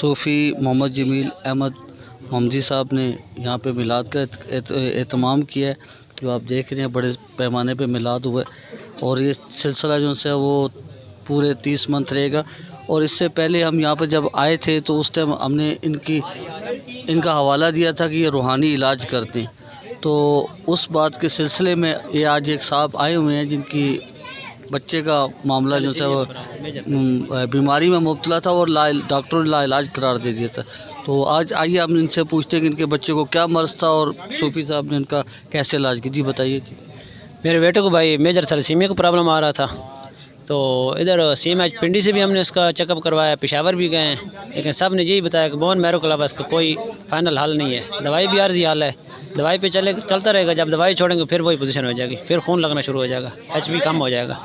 صوفی محمد جمیل احمد محمدی صاحب نے یہاں پہ میلاد کا اہتمام کیا ہے، جو آپ دیکھ رہے ہیں بڑے پیمانے پہ میلاد ہوئے، اور یہ سلسلہ جو ہے وہ پورے 30 منتھ رہے گا۔ اور اس سے پہلے ہم یہاں پہ جب آئے تھے تو اس ٹائم ہم نے ان کا حوالہ دیا تھا کہ یہ روحانی علاج کرتے ہیں، تو اس بات کے سلسلے میں یہ آج ایک صاحب آئے ہوئے ہیں جن کی بچے کا معاملہ جو ہے وہ بیماری میں مبتلا تھا اور ڈاکٹروں نے لا علاج قرار دے دیا تھا۔ تو آج آئیے ہم ان سے پوچھتے ہیں کہ ان کے بچے کو کیا مرض تھا اور صوفی صاحب نے ان کا کیسے علاج کیا۔ جی بتائیے۔ جی میرے بیٹے کو بھائی میجر تھیلیسیمیا کا پرابلم آ رہا تھا، تو ادھر CMH پنڈی سے بھی ہم نے اس کا چیک اپ کروایا، پشاور بھی گئے ہیں، لیکن سب نے یہی بتایا کہ بون میرو کلب اس کا کوئی فائنل حل نہیں ہے، دوائی بھی عارضی حل ہے، دوائی پہ چلتا رہے گا، جب دوائی چھوڑیں گے پھر وہی پوزیشن ہو جائے گی، پھر خون لگنا شروع ہو جائے گا، HP کم ہو جائے گا۔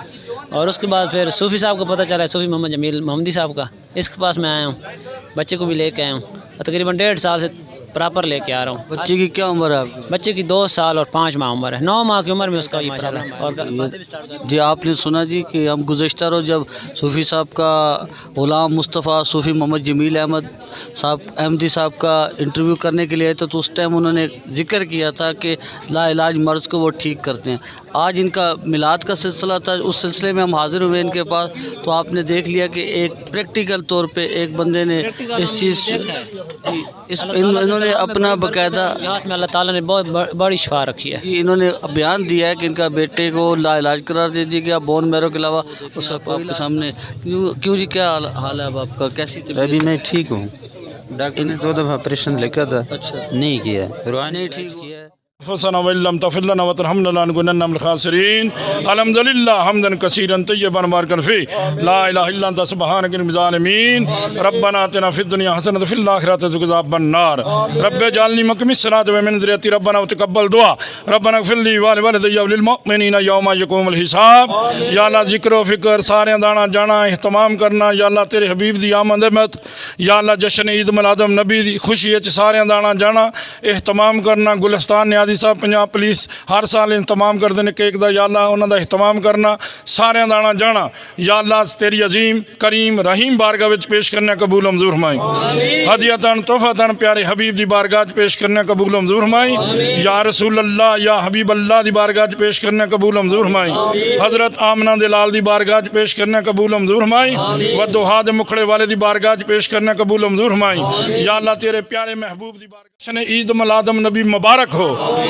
اور اس کے بعد پھر صوفی صاحب کو پتہ چلا ہے، صوفی محمد جمیل محمدی صاحب کا، اس کے پاس میں آیا ہوں، بچے کو بھی لے کے آیا ہوں، تقریباً 1.5 سال سے پراپر لے کے آ رہا ہوں۔ بچے کی کیا عمر ہے آپ کی؟ بچے کی 2 سال اور 5 ماہ عمر ہے، 9 ماہ کی عمر میں اس کا یہ مسئلہ ہے۔ اور جی آپ نے سنا جی کہ ہم گزشتہ روز جب صوفی صاحب کا غلام مصطفیٰ صوفی محمد جمیل احمد صاحب احمدی صاحب کا انٹرویو کرنے کے لیے آئے تو اس ٹائم انہوں نے ذکر کیا تھا کہ لا علاج مرض کو وہ ٹھیک کرتے ہیں۔ آج ان کا میلاد کا سلسلہ تھا، اس سلسلے میں ہم حاضر ہوئے ان کے پاس، تو آپ نے دیکھ لیا کہ ایک پریکٹیکل طور پہ ایک بندے نے اس چیز انہوں نے اپنا باقاعدہ یہاں میں اللہ تعالیٰ نے بہت بڑی شفا رکھی ہے۔ جی انہوں نے بیان دیا ہے کہ ان کا بیٹے کو لا علاج قرار دے دیا گیا، بون میرو کے علاوہ اس وقت آپ کے سامنے کیوں جی کیا حال ہے اب آپ کا، کیسی طبیعت؟ ابھی میں ٹھیک ہوں، ڈاکٹر نے 2 دفعہ آپریشن لکھا تھا، اچھا نہیں کیا، نہیں ٹھیک ہوا۔ فسنا ولم تغفر لنا وترحمنا لنكونن من الخاسرين الحمد لله حمدا كثيرا طيبا مباركا فيه لا اله الا انت سبحانك اني من الظالمين ربنا اتنا في الدنيا حسنه وفي الاخره حسنه وقنا عذاب النار رب اجعلني مقيم الصلاه ومن ذريتي ربنا وتقبل دعاء ربنا اغفر لي ولوالدي وللمؤمنين يوم يقوم الحساب۔ یا اللہ ذکر و فکر سارے دانا جانا اہتمام کرنا، یا اللہ تیرے حبیب دی آمد مت، یا اللہ جشن عید میلاد النبی دی خوشی وچ سارے دانا جانا اہتمام کرنا۔ گلستان نیازی صاحب پنجاب پولیس ہر سال اہتمام کرتے ہیں کیک دا، یا اللہ انہوں دا اہتمام کرنا، سارے دانا جانا، یا اللہ تیری عظیم کریم رحیم بارگاہ وچ پیش کرنے قبول و منظور فرمائی، ہدیتاً تحفتاً پیارے حبیب دی بارگاہ وچ پیش کرنے قبول و منظور فرمائی، یا رسول اللہ یا حبیب اللہ دی بارگاہ وچ پیش کرنے قبول و منظور فرمائی، حضرت آمنہ دے لال دی بارگاہ وچ پیش کرنے قبول و منظور فرمائی، ودوہا دے مکھڑے والے دی بارگاہ وچ پیش کرنے قبول و منظور فرمائی، یا اللہ تیرے پیارے محبوب دی بارگاہ جشن عید میلاد النبی مبارک ہو،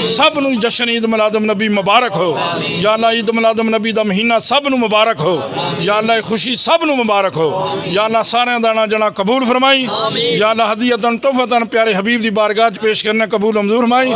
سب نو جشن عید میلاد النبی مبارک ہو، یا اللہ عید میلاد النبی دا مہینہ سب نو مبارک ہو، یا اللہ خوشی سب نو مبارک ہو، یا اللہ سارے دانا جنا قبول فرمائی، یا اللہ ہدیتاً تحفتاً پیارے حبیب دی بارگاہ وچ پیش کرنے قبول و منظور فرمائی۔